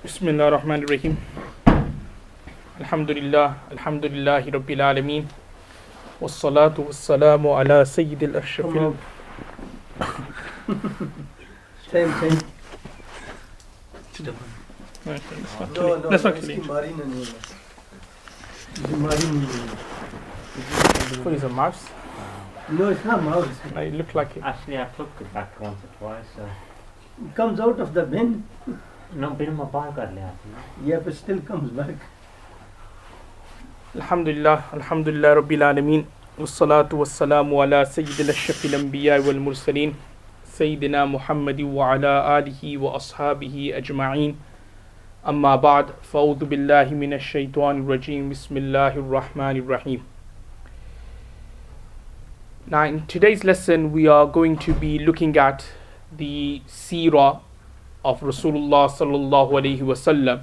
Bismillah ar-Rahman ar-Rahim. Alhamdulillahi Rabbil Alameen. Wassalatu wassalamu ala Sayyidil Ashrafil. Same. Let's not kill What is a mouse? No, it's not mouse. It looked like it. Actually, I took it back once or twice. It comes out of the bin. No, bin में बाहर कर लिया आपने. Yeah, but still comes back. Alhamdulillah Rabbil Alameen. Wassalatu wassalamu ala Sayyidil Ashrafil Anbiya wal Mursaleen. Sayyidina Muhammadi wa ala alihi wa ashabihi ajma'een. Amma ba'd. Fa'udhu billahi minash shaitanir rajim. Bismillahir Rahmanir Rahim. Now, in today's lesson, we are going to be looking at the seerah of Rasulullah sallallahu alaihi wasallam.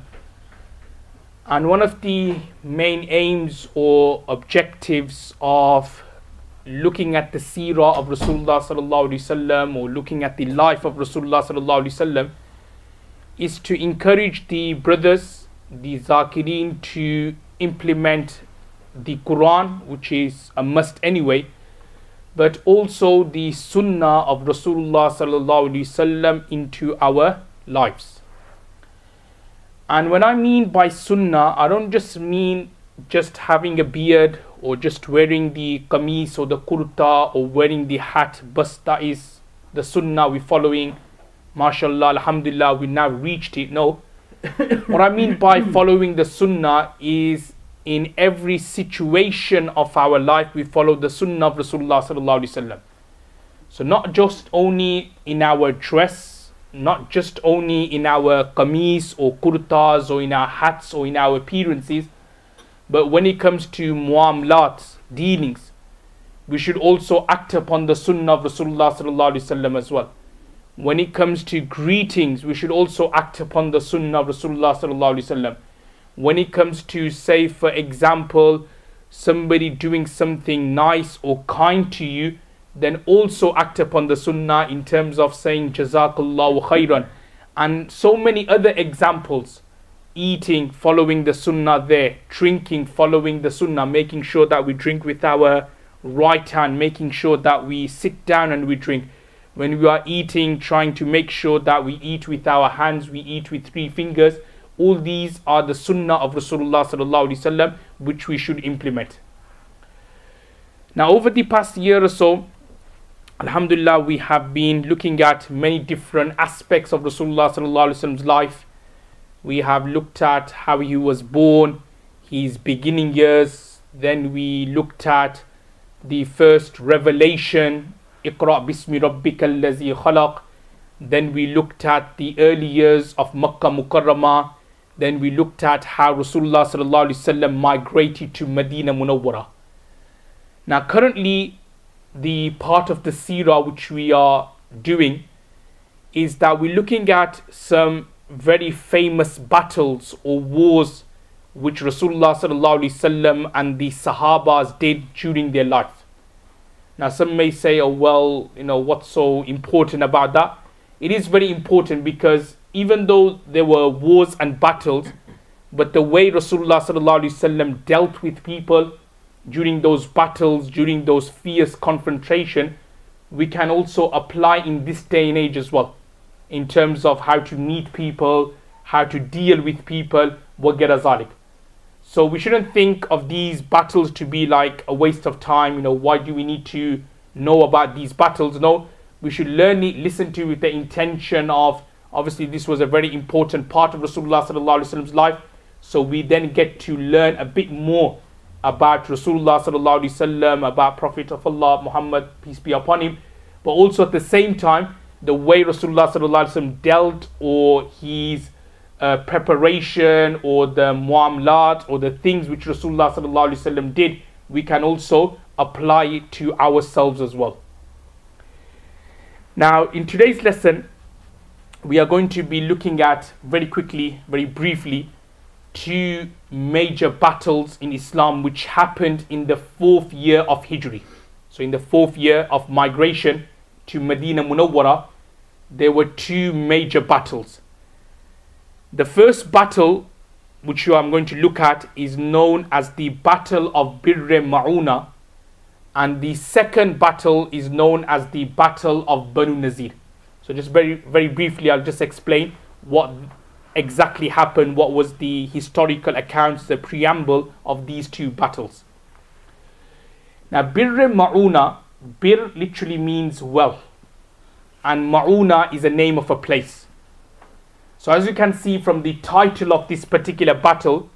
And one of the main aims or objectives of looking at the seerah of Rasulullah sallallahu alaihi wasallam, or looking at the life of Rasulullah sallallahu alaihi wasallam, is to encourage the brothers, the zakireen, to implement the Quran, which is a must anyway, but also the sunnah of Rasulullah sallallahu alaihi wasallam into our lives. And when I mean by sunnah, I don't just mean just having a beard or just wearing the qamis or the kurta or wearing the hat, but that is the sunnah we're following. MashaAllah, alhamdulillah, we now reached it. No. What I mean by following the sunnah is in every situation of our life we follow the sunnah of Rasulullah sallallahu alaihi wasallam. So not just only in our dress, not just only in our qamis or kurtas or in our hats or in our appearances, but when it comes to muamlat, dealings, we should also act upon the sunnah of Rasulullah sallallahu alaihi wasallam as well. When it comes to greetings, we should also act upon the sunnah of Rasulullah sallallahu alaihi wasallam. When it comes to, say for example, somebody doing something nice or kind to you, then also act upon the sunnah in terms of saying Jazakallahu khairan, and so many other examples. Eating, following the sunnah there. Drinking, following the sunnah, making sure that we drink with our right hand, making sure that we sit down and we drink. When we are eating, trying to make sure that we eat with our hands, we eat with 3 fingers. All these are the sunnah of Rasulullah sallallahu alaihi wasallam, which we should implement. Now, over the past year or so, alhamdulillah, we have been looking at many different aspects of Rasulullah sallallahu alaihi wasallam's life. We have looked at how he was born, his beginning years. Then we looked at the first revelation, Iqra bismi rabbika allazi khalaq. Then we looked at the early years of Makkah Mukarramah. Then we looked at how Rasulullah sallallahu alaihi wasallam migrated to Medina Munawwara. Now currently, the part of the seerah which we are doing is that we're looking at some very famous battles or wars which Rasulullah sallallahu alaihi wasallam and the Sahabas did during their life. Now some may say, oh well, what's so important about that? It is very important, because even though there were wars and battles, but the way Rasulullah sallallahu alaihi wasallam dealt with people during those battles, during those fierce confrontation, we can also apply in this day and age as well, in terms of how to meet people, how to deal with people, wagera zalik. So we shouldn't think of these battles to be like a waste of time. Why do we need to know about these battles? No, we should learn it, listen to it with the intention of, obviously this was a very important part of Rasulullah sallallahu alaihi wasallam's life, so we then get to learn a bit more about Rasulullah sallallahu alaihi wasallam, about Prophet of Allah Muhammad, peace be upon him, but also at the same time the way Rasulullah sallallahu alaihi wasallam dealt, or his preparation, or the muamlat, or the things which Rasulullah sallallahu alaihi wasallam did, we can also apply it to ourselves as well. Now in today's lesson, we are going to be looking at very quickly, very briefly, 2 major battles in Islam which happened in the 4th year of Hijri. So in the 4th year of migration to Medina Munawwara, there were 2 major battles. The first battle which I'm going to look at is known as the Battle of Bir Ma'una, and the second battle is known as the Battle of Banu Nazir. So just very, very briefly, I'll just explain what exactly happened, what was the historical accounts, the preamble of these two battles. Now, Bir Ma'una, Bir literally means well, and Ma'una is a name of a place. So as you can see from the title of this particular battle,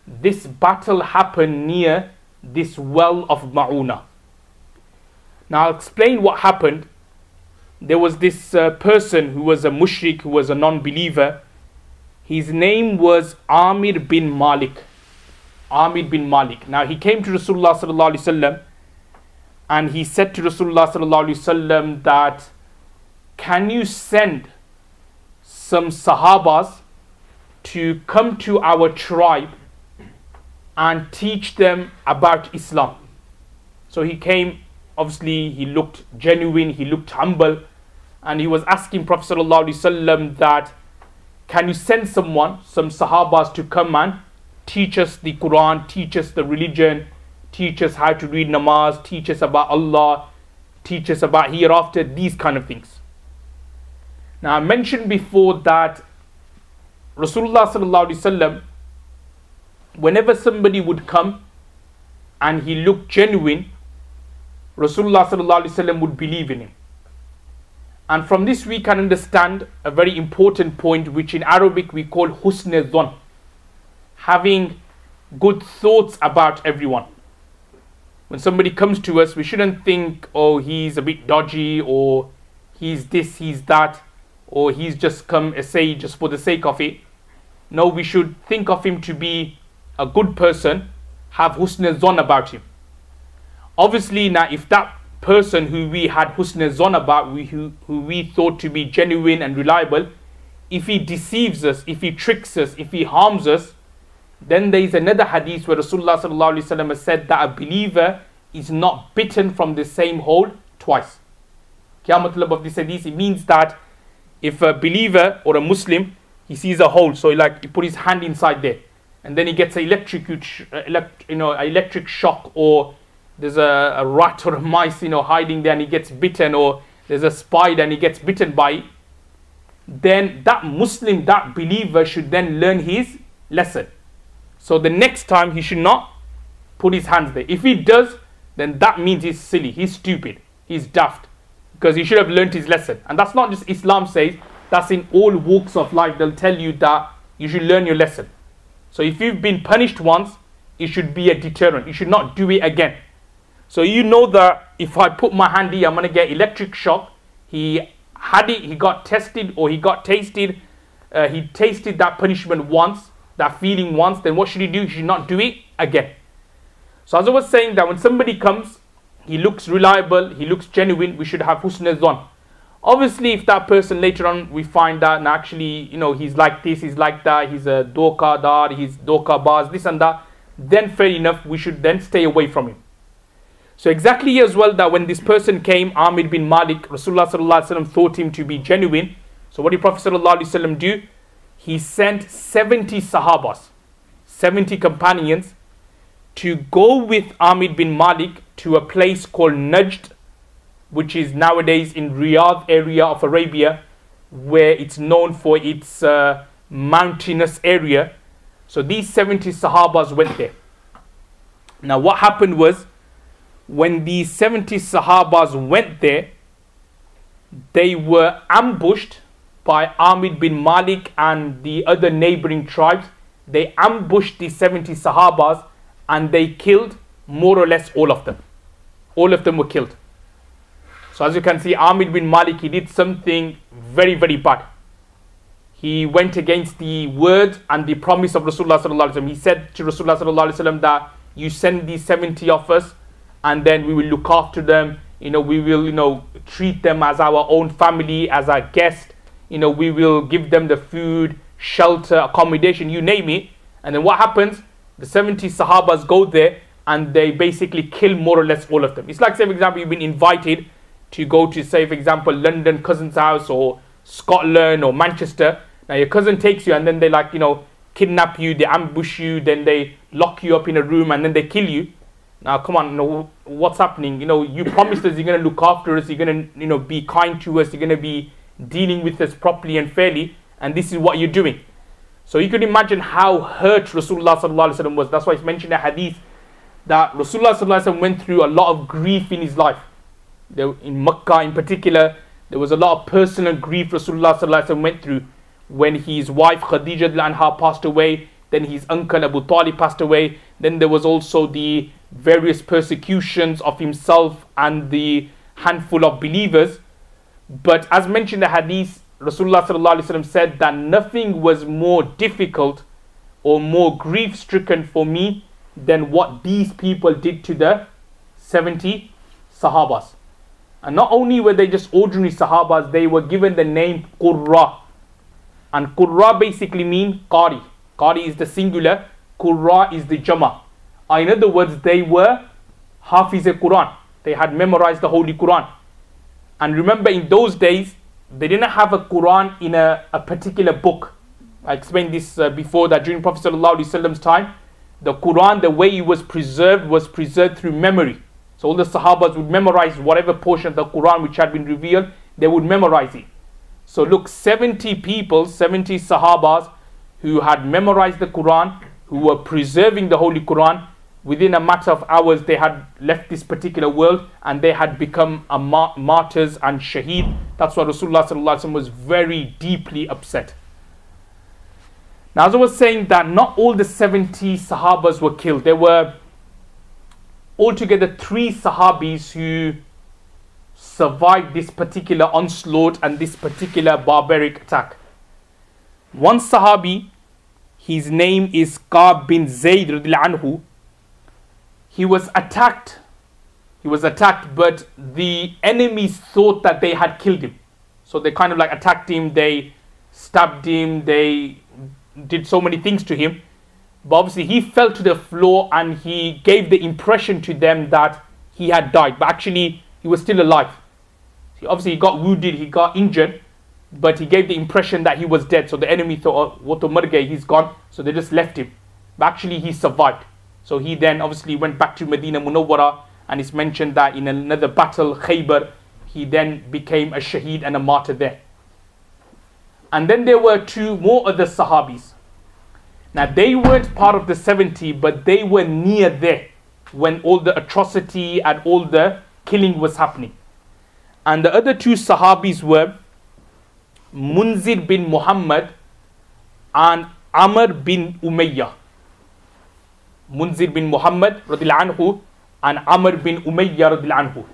this battle happened near this well of Ma'una. Now I'll explain what happened. There was this person who was a mushrik, who was a non-believer. His name was Amir bin Malik. Amir bin Malik. Now he came to Rasulullah sallallahu alaihi wasallam, and he said to Rasulullah sallallahu alaihi wasallam that, can you send some Sahabas to come to our tribe and teach them about Islam? So he came, obviously he looked genuine, he looked humble, and he was asking Prophet sallallahu alaihi wasallam that, can you send someone, some Sahabas, to come and teach us the Quran, teach us the religion, teach us how to read namaz, teach us about Allah, teach us about hereafter, these kind of things. Now I mentioned before that Rasulullah sallallahu alaihi wasallam, whenever somebody would come and he looked genuine, Rasulullah sallallahu alaihi wasallam would believe in him. And from this we can understand a very important point, which in Arabic we call husn dhann, having good thoughts about everyone. When somebody comes to us, we shouldn't think, oh, he's a bit dodgy, or he's this, he's that, or he's just come say just for the sake of it. No, we should think of him to be a good person, have husn dhann about him. Obviously, now if that person who we had husn dhann about, who we thought to be genuine and reliable, if he deceives us, if he tricks us, if he harms us, then there is another hadith where Rasulullah sallallahu alaihi wasallam has said that a believer is not bitten from the same hole twice. Kya matlab of this hadith? It means that if a believer or a Muslim, he sees a hole, so he put his hand inside there, and then he gets an electric shock, or there's a rat or a mice hiding there and he gets bitten, or there's a spider and he gets bitten by it, then that Muslim, that believer should then learn his lesson. So the next time he should not put his hands there. If he does, then that means he's silly, he's stupid, he's daft, because he should have learned his lesson. And that's not just Islam says, that's in all walks of life. They'll tell you that you should learn your lesson. So if you've been punished once, it should be a deterrent. You should not do it again. So you know that if I put my hand here, I'm going to get electric shock. He had it, he got tested, or he got tasted, he tasted that punishment once, that feeling once, then what should he do? He should not do it again. So as I was saying, that when somebody comes, he looks reliable, he looks genuine, we should have husn dhann. Obviously, if that person later on we find that actually, he's like this, he's like that, he's a dokadar, he's dokabaz, this and that, then fair enough, we should then stay away from him. So exactly as well, that when this person came, Amir bin Malik, Rasulullah sallallahu alaihi wasallam thought him to be genuine. So what did Prophet sallallahu alaihi wasallam do? He sent 70 Sahabas, 70 companions, to go with Amir bin Malik to a place called Najd, which is nowadays in Riyadh area of Arabia, where it's known for its mountainous area. So these 70 Sahabas went there. Now what happened was, when these 70 Sahabas went there, they were ambushed by Amir bin Malik and the other neighboring tribes. They ambushed the 70 Sahabas and they killed more or less all of them. All of them were killed. So as you can see, Amir bin Malik, he did something very, very bad. He went against the word and the promise of Rasulullah sallallahu alaihi wasallam. He said to Rasulullah sallallahu alaihi wasallam that you send these 70 of us, and then we will look after them. We will, treat them as our own family, as our guest. We will give them the food, shelter, accommodation, you name it. And then what happens? The 70 Sahabas go there and they basically kill more or less all of them. It's like, say for example, you've been invited to go to, say for example, London cousin's house, or Scotland or Manchester. Now your cousin takes you and then they like, kidnap you, they ambush you, then they lock you up in a room and then they kill you. Now come on, what's happening? You promised us you're going to look after us, you're going to, be kind to us, you're going to be dealing with us properly and fairly, and this is what you're doing. So you could imagine how hurt Rasulullah sallallahu alaihi wasallam was. That's why it's mentioned in a hadith that Rasulullah sallallahu alaihi wasallam went through a lot of grief in his life. In Makkah in particular, there was a lot of personal grief Rasulullah sallallahu alaihi wasallam went through when his wife Khadija anha passed away, then his uncle Abu Talib passed away, then there was also the various persecutions of himself and the handful of believers. But as mentioned in the hadith, Rasulullah sallallahu alaihi wasallam said that nothing was more difficult or more grief-stricken for me than what these people did to the 70 Sahabas. And not only were they just ordinary Sahabas, they were given the name Qurra. And Qurra basically mean Qari. Qari is the singular, Qurra is the Jama. In other words, they were Hafiz al-Quran. They had memorized the Holy Quran. And remember, in those days, they didn't have a Quran in a particular book. I explained this before, that during Prophet ﷺ's time, the Quran, the way it was preserved through memory. So all the Sahabas would memorize whatever portion of the Quran which had been revealed, they would memorize it. So look, 70 people, 70 Sahabas who had memorized the Quran, who were preserving the Holy Quran, within a matter of hours they had left this particular world and they had become martyrs and shaheed. That's why Rasulullah sallallahu alaihi wasallam was very deeply upset. Now, as I was saying, that not all the 70 Sahabas were killed. There were altogether 3 Sahabis who survived this particular onslaught and this particular barbaric attack. One Sahabi, his name is Ka'b bin Zayd radhiyallahu anhu. He was attacked, but the enemies thought that they had killed him. So they kind of like attacked him, they stabbed him, they did so many things to him. But obviously he fell to the floor and he gave the impression to them that he had died. But actually he was still alive. Obviously he got wounded, he got injured, but he gave the impression that he was dead. So the enemy thought, oh, Wato Margay, he's gone. So they just left him. But actually he survived. So he then obviously went back to Medina Munawwara, and it's mentioned that in another battle, Khaybar, he then became a shaheed and a martyr there. And then there were 2 more other Sahabis. Now they weren't part of the 70, but they were near there when all the atrocity and all the killing was happening. And the other 2 Sahabis were Munzir bin Muhammad and Amr bin Umayyah. Munzir bin Muhammad radhiyallahu anhu and Amr bin Umayyah radhiyallahu anhu.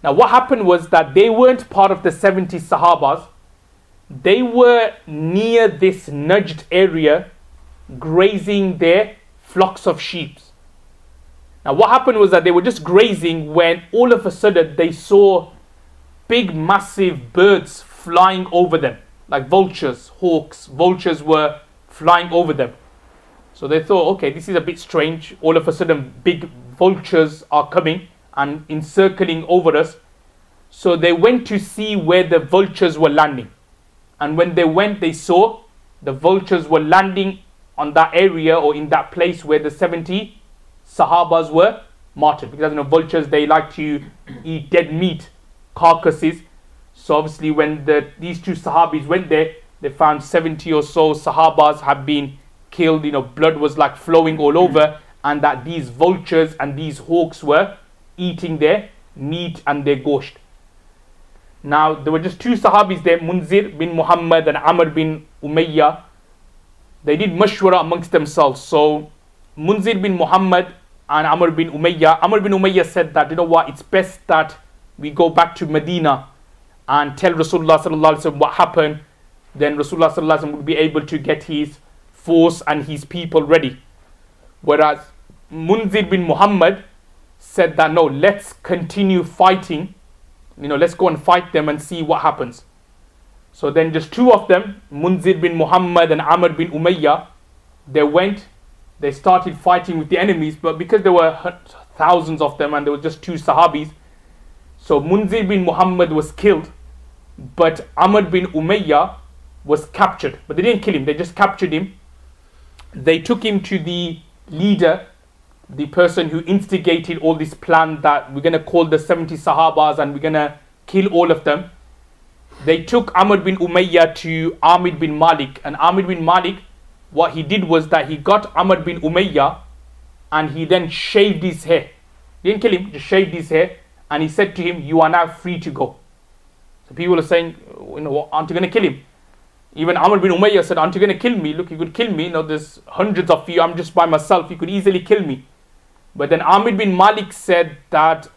Now what happened was that they weren't part of the 70 Sahabas. They were near this Najd area, grazing their flocks of sheep. Now what happened was that they were just grazing when all of a sudden they saw big massive birds flying over them, like vultures, hawks. Vultures were flying over them. So they thought, okay, this is a bit strange. All of a sudden big vultures are coming and encircling over us. So they went to see where the vultures were landing. And when they went, they saw the vultures were landing on that area or in that place where the 70 Sahabas were martyred. Because vultures, they like to eat dead meat, carcasses. So obviously when these 2 Sahabis went there, they found 70 or so Sahabas have been killed. Blood was like flowing all over, and that these vultures and these hawks were eating their meat and their gosht. Now there were just 2 Sahabis there, Munzir bin Muhammad and Amr bin Umayyah. They did mashwara amongst themselves. So Munzir bin Muhammad and Amr bin Umayyah said that, it's best that we go back to Medina and tell Rasulullah sallallahu alaihi wasallam what happened. Then Rasulullah sallallahu alaihi wasallam would be able to get his force and his people ready. Whereas Munzir bin Muhammad said that no, let's continue fighting. Let's go and fight them and see what happens. So then just 2 of them, Munzir bin Muhammad and Amr bin Umayyah, they started fighting with the enemies. But because there were thousands of them and there were just 2 Sahabis, so Munzir bin Muhammad was killed, but Amr bin Umayyah, was captured, but they didn't kill him, they just captured him. They took him to the leader, the person who instigated all this plan that we're going to call the 70 Sahabas and we're going to kill all of them. They took Amr bin Umayyah to Amir bin Malik, and Amir bin Malik, what he did was that he got Amr bin Umayyah and he then shaved his hair. He didn't kill him, just shaved his hair, and he said to him, you are now free to go. So people are saying, aren't you going to kill him? Even Amr bin Umayyah said, aren't you going to kill me? Look, you could kill me. There's hundreds of you. I'm just by myself. You could easily kill me. But then Amir bin Malik said that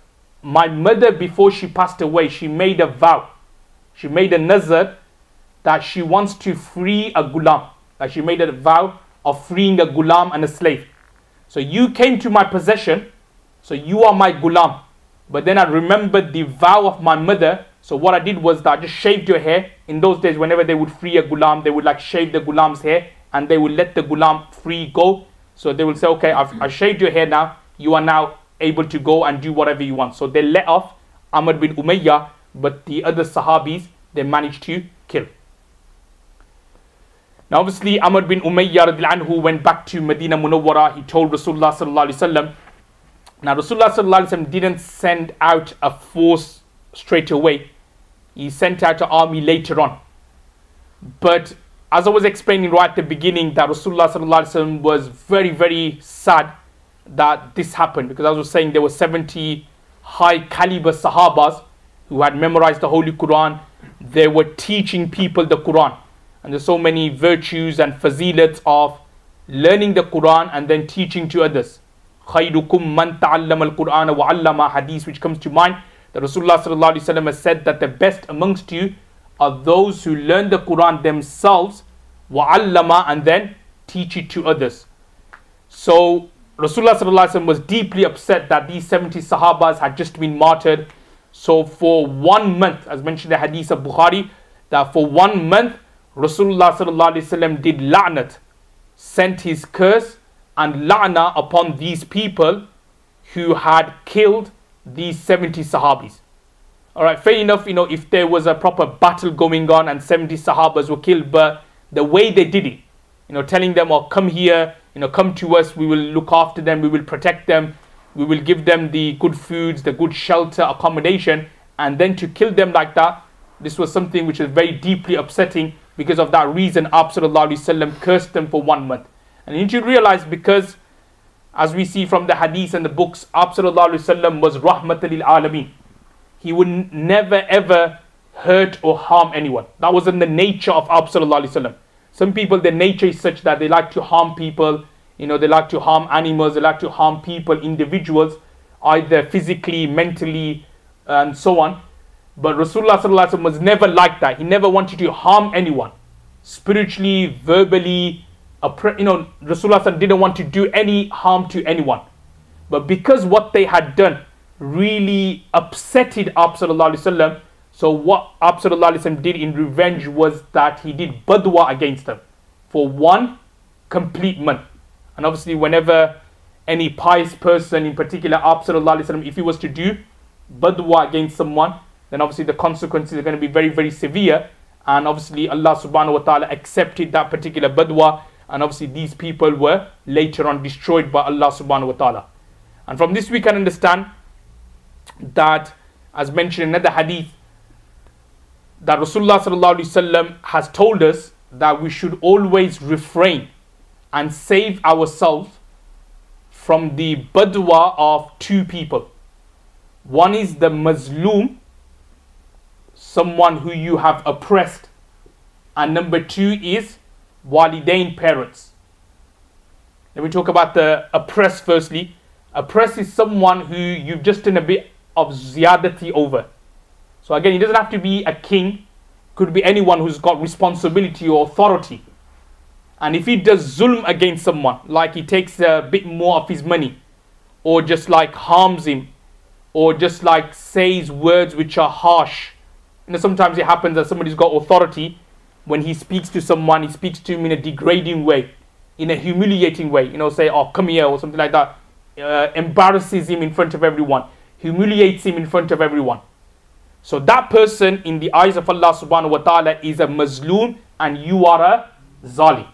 my mother, before she passed away, she made a vow. She made a nazar that she wants to free a gulam. Like she made a vow of freeing a gulam and a slave. So you came to my possession, so you are my gulam. But then I remembered the vow of my mother. So what I did was that I just shaved your hair. In those days, whenever they would free a gulam, they would like shave the gulam's hair and they would let the gulam free go. So they will say, okay, I've shaved your hair now. You are now able to go and do whatever you want. So they let off Amr bin Umayyah, but the other Sahabis, they managed to kill. Now obviously Amr bin Umayyah radiallahu anhu went back to Medina Munawwara. He told Rasulullah sallallahu alaihi wasallam. Now Rasulullah sallallahu alaihi wasallam didn't send out a force straight away. He sent out an army later on. But as I was explaining right at the beginning, that Rasulullah sallallahu alaihi wasallam was very, very sad that this happened, because as I was saying, there were 70 high caliber Sahabas who had memorized the Holy Quran. They were teaching people the Quran, and there's so many virtues and fazilats of learning the Quran and then teaching to others. خَيْرُكُمْ مَنْ تَعَلَّمَ الْقُرْآنَ وَعَلَّمَ hadith, which comes to mind, that Rasulullah sallallahu alaihi wasallam has said that the best amongst you are those who learn the Quran themselves, وَعَلَّمَ, and then teach it to others. So Rasulullah sallallahu alaihi wasallam was deeply upset that these 70 Sahabas had just been martyred. So for 1 month, as mentioned in the hadith of Bukhari, that for 1 month Rasulullah sallallahu alaihi wasallam did la'nat, sent his curse and la'na upon these people who had killed these 70 Sahabis. Alright, fair enough, if there was a proper battle going on and 70 Sahabas were killed, but the way they did it, telling them, oh, come here, come to us, we will look after them, we will protect them, we will give them the good foods, the good shelter, accommodation, and then to kill them like that, this was something which was very deeply upsetting. Because of that reason, Abu sallallahu alaihi wasallam cursed them for 1 month. And you need to realize, because as we see from the hadith and the books, Abu sallallahu alaihi wasallam was rahmatan lil alameen. He would never ever hurt or harm anyone. That wasn't the nature of Abu sallallahu alaihi wasallam. Some people, their nature is such that they like to harm people, they like to harm animals, they like to harm people, individuals, either physically, mentally, and so on. But Rasulullah sallallahu alaihi wasallam was never like that. He never wanted to harm anyone, spiritually, verbally. Rasulullah sallallahu alaihi wasallam didn't want to do any harm to anyone. But because what they had done really upsetted Abu sallallahu alaihi wasallam, so what Abu sallallahu alaihi wasallam did in revenge was that he did badwa against them for 1 complete month. And obviously, whenever any pious person, in particular Abu sallallahu alaihi wasallam, if he was to do badwa against someone, then obviously the consequences are going to be very, very severe. And obviously Allah subhanahu wa ta'ala accepted that particular badwa, and obviously these people were later on destroyed by Allah subhanahu wa ta'ala. And from this we can understand that, as mentioned in another hadith, that Rasulullah sallallahu alaihi wasallam has told us that we should always refrain and save ourselves from the badwa of 2 people. One is the mazloom, someone who you have oppressed, and number 2 is walidain, parents. Let me talk about the oppressed firstly. Oppressed is someone who you've just done a bit of ziyadati over. So again, it doesn't have to be a king, could be anyone who's got responsibility or authority. And if he does zulm against someone, like he takes a bit more of his money, or just like harms him, or just like says words which are harsh. Sometimes it happens that somebody's got authority. When he speaks to someone, he speaks to him in a degrading way, in a humiliating way. Say, oh, come here, or something like that. Embarrasses him in front of everyone, humiliates him in front of everyone. So that person, in the eyes of Allah subhanahu wa ta'ala, is a mazloom, and you are a zalim.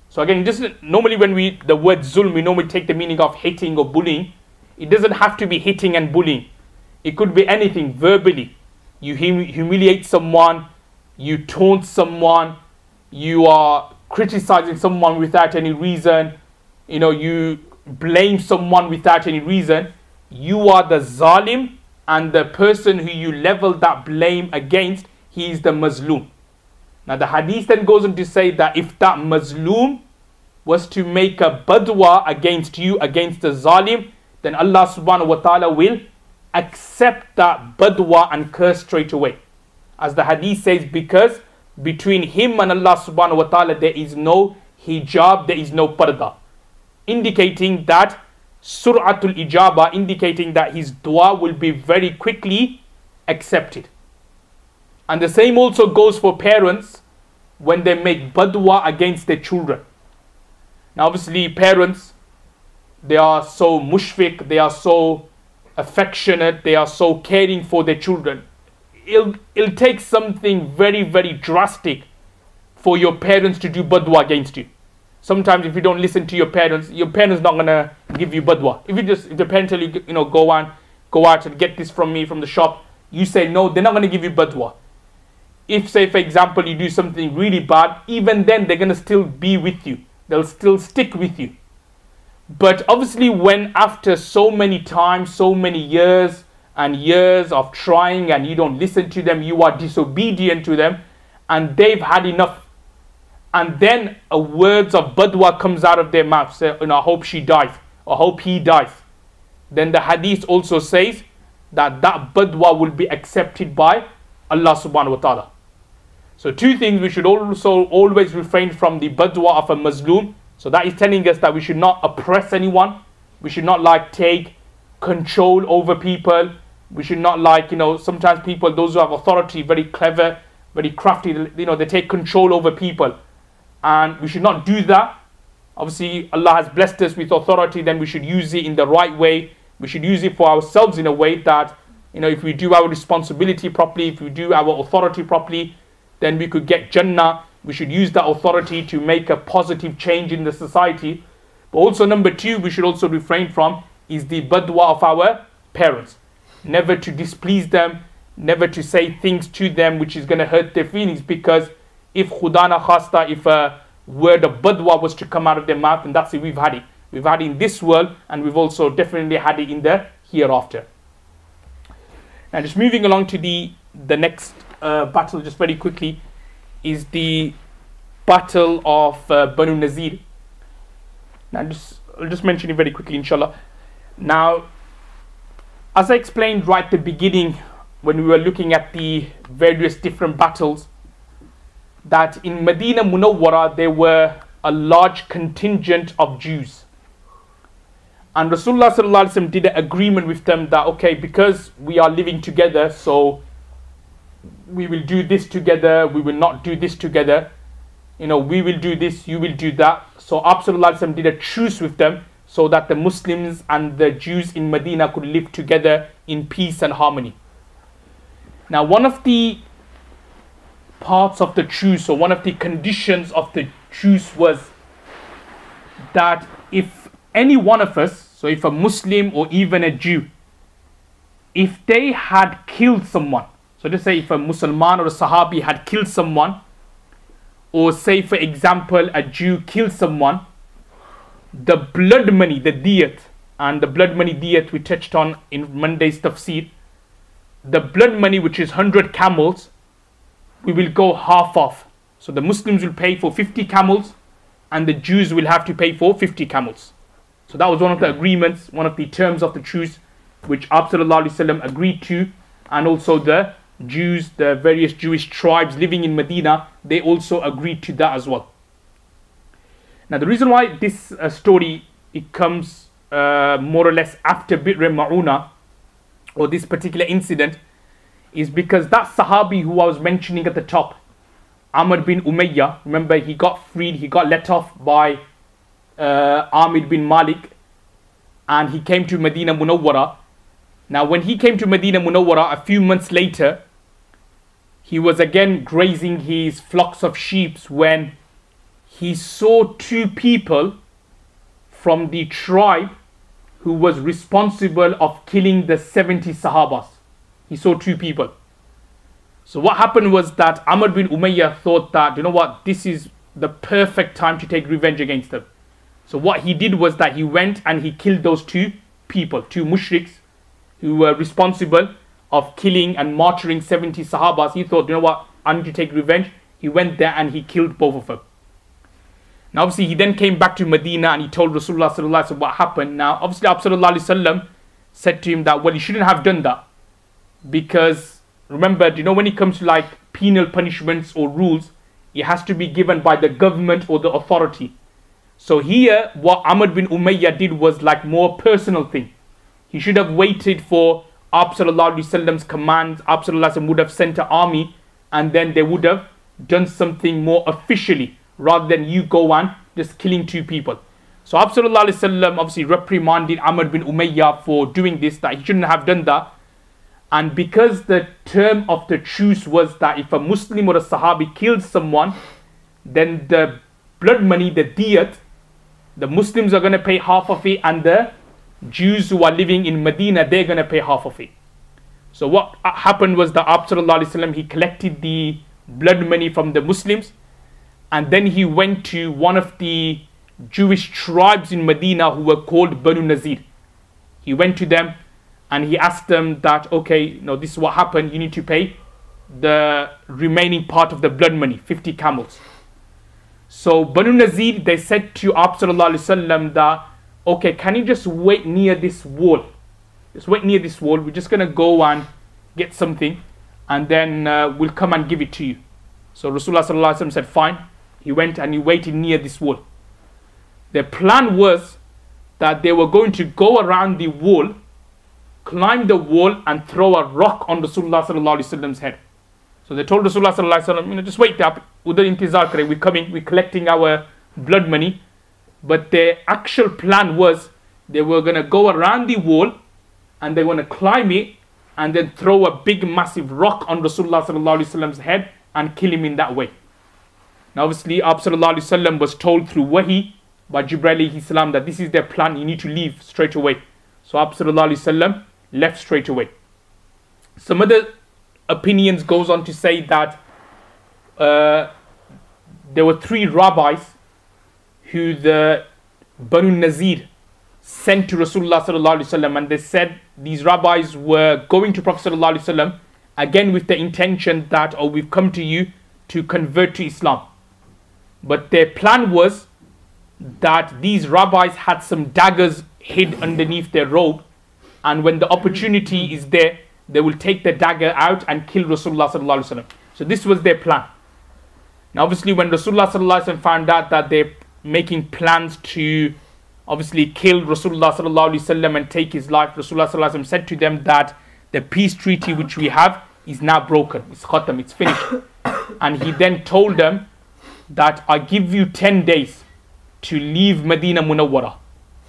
So again, just normally when the word zulm, we normally take the meaning of hitting or bullying. It doesn't have to be hitting and bullying. It could be anything verbally. You humiliate someone, you taunt someone, you are criticizing someone without any reason, you blame someone without any reason. You are the zalim, and the person who you level that blame against, he is the mazloom. Now the hadith then goes on to say that if that mazloom was to make a badwa against you, against the zalim, then Allah subhanahu wa ta'ala will accept that badwa and curse straight away. As the hadith says, because between him and Allah subhanahu wa ta'ala there is no hijab, there is no parda, indicating that sur'atul ijaba, indicating that his dua will be very quickly accepted. And the same also goes for parents when they make badwa against their children. Now obviously parents, they are so mushfiq, they are so affectionate, they are so caring for their children. It'll take something very, very drastic for your parents to do badwa against you. Sometimes if you don't listen to your parents not gonna give you badwa. If the parents tell you, go out and get this from me from the shop, you say no, they're not gonna give you badwa. If, say for example, you do something really bad, even then they're gonna still be with you. They'll still stick with you. But obviously when after so many times, so many years and years of trying, and you don't listen to them, you are disobedient to them, and they've had enough, and then a words of badwa comes out of their mouth, say, I hope she dies, or hope he dies, then the hadith also says that that badwa will be accepted by Allah subhanahu wa ta'ala. So two things: we should also always refrain from the badwa of a mazloom. So that is telling us that we should not oppress anyone. We should not take control over people. We should not sometimes people, those who have authority, very clever, very crafty, they take control over people. And we should not do that. Obviously, Allah has blessed us with authority, then we should use it in the right way. We should use it for ourselves in a way that, if we do our responsibility properly, if we do our authority properly, then we could get Jannah. We should use that authority to make a positive change in the society. But also number two, we should also refrain from is the badwa of our parents. Never to displease them, never to say things to them which is going to hurt their feelings, because if khuda na khasta, if a word of badwa was to come out of their mouth, and that's it, we've had it. We've had it in this world, and we've also definitely had it in the hereafter. Now just moving along to the next battle, just very quickly, is the battle of Banu Nazir. Now I'll just mention it very quickly, inshallah. Now, as I explained right at the beginning when we were looking at the various different battles, that in Medina Munawwara there were a large contingent of Jews. And Rasulullah sallallahu alaihi wasallam did an agreement with them that, okay, because we are living together, so we will do this together, we will not do this together. We will do this, you will do that. So Sallallahu did a truce with them so that the Muslims and the Jews in Medina could live together in peace and harmony. Now, one of the parts of the truce, or one of the conditions of the truce, was that if any one of us, so if a Muslim or even a Jew, if they had killed someone, so just say if a Musliman or a Sahabi had killed someone, or say for example a Jew killed someone, the blood money, the diyat, and the blood money diyat we touched on in Monday's tafsir, the blood money, which is 100 camels, we will go half off. So the Muslims will pay for 50 camels and the Jews will have to pay for 50 camels. So that was one of the agreements, one of the terms of the truce which Sallallahu agreed to, and also the Jews, the various Jewish tribes living in Medina, they also agreed to that as well. Now the reason why this story, it comes more or less after Bi'r Ma'una, or this particular incident, is because that Sahabi who I was mentioning at the top, Amr bin Umayyah, remember he got freed, he got let off by Amir bin Malik, and he came to Medina Munawwara. Now when he came to Medina Munawwara a few months later, he was again grazing his flocks of sheep when he saw two people from the tribe who was responsible of killing the 70 Sahabas. He saw two people. So what happened was that Amr bin Umayyah thought that, you know what, this is the perfect time to take revenge against them. So what he did was that he went and he killed those two people, two mushriks who were responsible of killing and martyring 70 Sahabas. He thought, you know what, I need to take revenge. He went there and he killed both of them. Now obviously he then came back to Medina and he told Rasulullah sallallahu alaihi wasallam what happened. Now obviously Sallallahu alaihi wasallam said to him that, well, you shouldn't have done that, because remember, you know, when it comes to like penal punishments or rules, it has to be given by the government or the authority. So here what Amr bin Umayyah did was like more personal thing. He should have waited for Sallallahu alaihi wasallam's commands. Sallallahu alaihi wasallam would have sent an army and then they would have done something more officially, rather than you go on just killing two people. So Sallallahu alaihi wasallam obviously reprimanded Amr bin Umayyah for doing this, that he shouldn't have done that. And because the term of the truce was that if a Muslim or a Sahabi kills someone, then the blood money, the diyat, the Muslims are going to pay half of it, and the Jews who are living in Medina, they're going to pay half of it. So what happened was that Sallallahu alaihi wasallam, he collected the blood money from the Muslims, and then he went to one of the Jewish tribes in Medina who were called Banu Nazir. He went to them and he asked them that, okay, you know, this is what happened. You need to pay the remaining part of the blood money, 50 camels. So Banu Nazir, they said to Sallallahu alaihi wasallam that, okay, can you just wait near this wall? Just wait near this wall. We're just going to go and get something, and then we'll come and give it to you. So Rasulullah sallallahu alaihi wasallam said, fine. He went and he waited near this wall. Their plan was that they were going to go around the wall, climb the wall, and throw a rock on Rasulullah sallallahu alaihi wasallam's head. So they told Rasulullah sallallahu alaihi wasallam, you know, just wait up. Udar intizar kare. We're coming. We're collecting our blood money. But their actual plan was they were going to go around the wall and they want to climb it and then throw a big massive rock on Rasulullah sallallahu alaihi wasallam's head and kill him in that way. Now obviously Sallallahu alaihi wasallam was told through wahi by Jibreel alayhi salam that this is their plan, you need to leave straight away. So Sallallahu alaihi wasallam left straight away. Some other opinions goes on to say that there were three rabbis who the Banu Nazir sent to Rasulullah sallallahu alaihi wasallam, and they said these rabbis were going to Prophet sallallahu alaihi wasallam again with the intention that, oh, we've come to you to convert to Islam. But their plan was that these rabbis had some daggers hid underneath their robe, and when the opportunity is there, they will take the dagger out and kill Rasulullah sallallahu alaihi wasallam. So this was their plan. Now obviously when Rasulullah sallallahu alaihi wasallam found out that they're making plans to obviously kill Rasulullah sallallahu alaihi wasallam and take his life, Rasulullah sallallahu alaihi wasallam said to them that the peace treaty which we have is now broken. It's khatam, it's finished. And he then told them that I give you 10 days to leave Medina Munawwara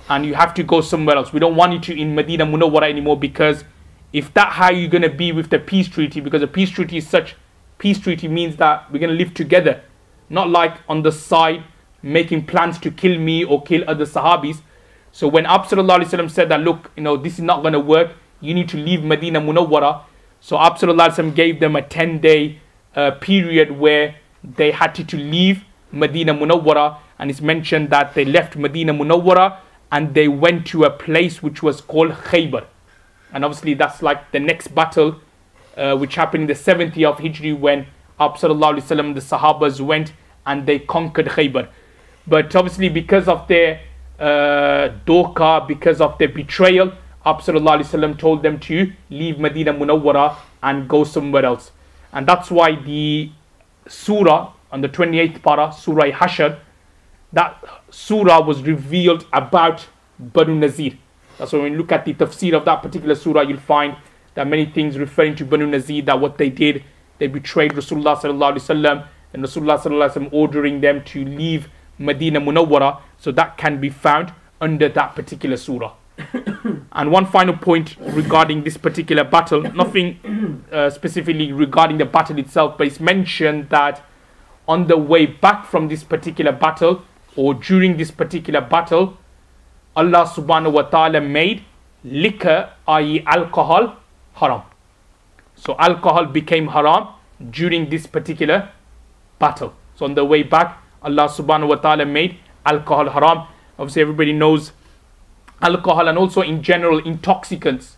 and you have to go somewhere else. We don't want you to in Medina Munawwara anymore, because if that's how you're going to be with the peace treaty, because a peace treaty is such, peace treaty means that we're going to live together, not like on the side making plans to kill me or kill other Sahabis. So when Sallallahu alaihi wasallam said that, look, you know, this is not going to work, you need to leave Medina Munawwara. So Sallallahu alaihi wasallam gave them a 10-day period where they had to leave Medina Munawwara, and it's mentioned that they left Medina Munawwara and they went to a place which was called Khaybar. And obviously that's like the next battle which happened in the 7th year of Hijri, when Sallallahu alaihi wasallam, the Sahabas went and they conquered Khaybar. But obviously because of their doka, because of their betrayal, Sallallahu alaihi wasallam told them to leave Medina Munawwara and go somewhere else. And that's why the surah on the 28th para, Surah Hashr, that surah was revealed about Banu Nazir. That's why when you look at the tafsir of that particular surah, you'll find that many things referring to Banu Nazir, that what they did, they betrayed Rasulullah sallallahu alaihi wasallam, and Rasulullah sallallahu alaihi wasallam ordering them to leave Medina Munawwara. So that can be found under that particular surah. And one final point regarding this particular battle, nothing specifically regarding the battle itself, but it's mentioned that on the way back from this particular battle, or during this particular battle, Allah subhanahu wa ta'ala made liquor, i.e. alcohol, haram. So alcohol became haram during this particular battle. So on the way back, Allah subhanahu wa ta'ala made alcohol haram. Obviously everybody knows alcohol, and also in general intoxicants,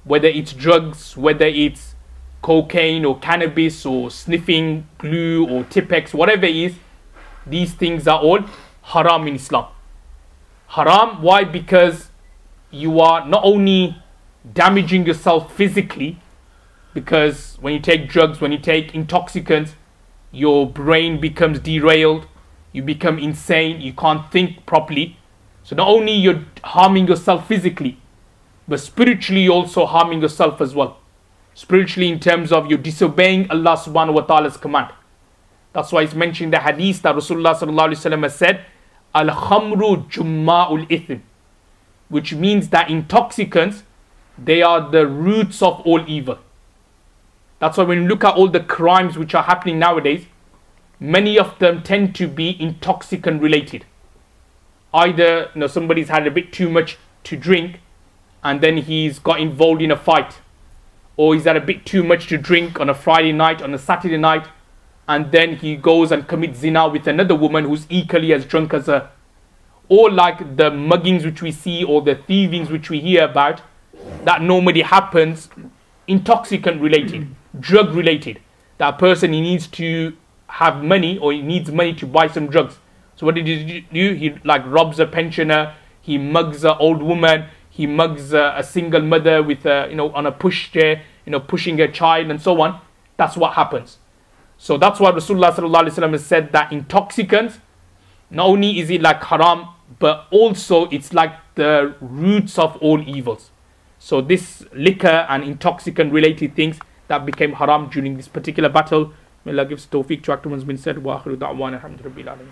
whether it's drugs, whether it's cocaine or cannabis or sniffing glue or Tipex, whatever it is, these things are all haram in Islam. Haram, why? Because you are not only damaging yourself physically, because when you take drugs, when you take intoxicants, your brain becomes derailed, you become insane, you can't think properly. So not only you're harming yourself physically, but spiritually you're also harming yourself as well. Spiritually, in terms of you're disobeying Allah subhanahu wa ta'ala's command. That's why it's mentioned in the hadith that Rasulullah sallallahu alaihi wasallam has said, Al-khamru jumma'ul ithim, which means that intoxicants, they are the roots of all evil. That's why when you look at all the crimes which are happening nowadays, many of them tend to be intoxicant related. Either somebody's had a bit too much to drink and then he's got involved in a fight, or he's had a bit too much to drink on a Friday night, on a Saturday night, and then he goes and commits zina with another woman who's equally as drunk as her. Or like the muggings which we see, or the thievings which we hear about, that normally happens intoxicant related, drug related. That person, he needs to have money, or he needs money to buy some drugs. So what did he do? He like robs a pensioner, he mugs an old woman, he mugs a single mother with on a pushchair, pushing her child and so on. That's what happens. So that's why Rasulullah sallallahu alaihi wasallam has said that intoxicants, not only is it like haram, but also it's like the roots of all evils. So this liquor and intoxicant related things that became haram during this particular battle. May Allah gives tawfiq to act on what's been said. Wa akhiru da'wana alhamdulillahi rabbil alamin.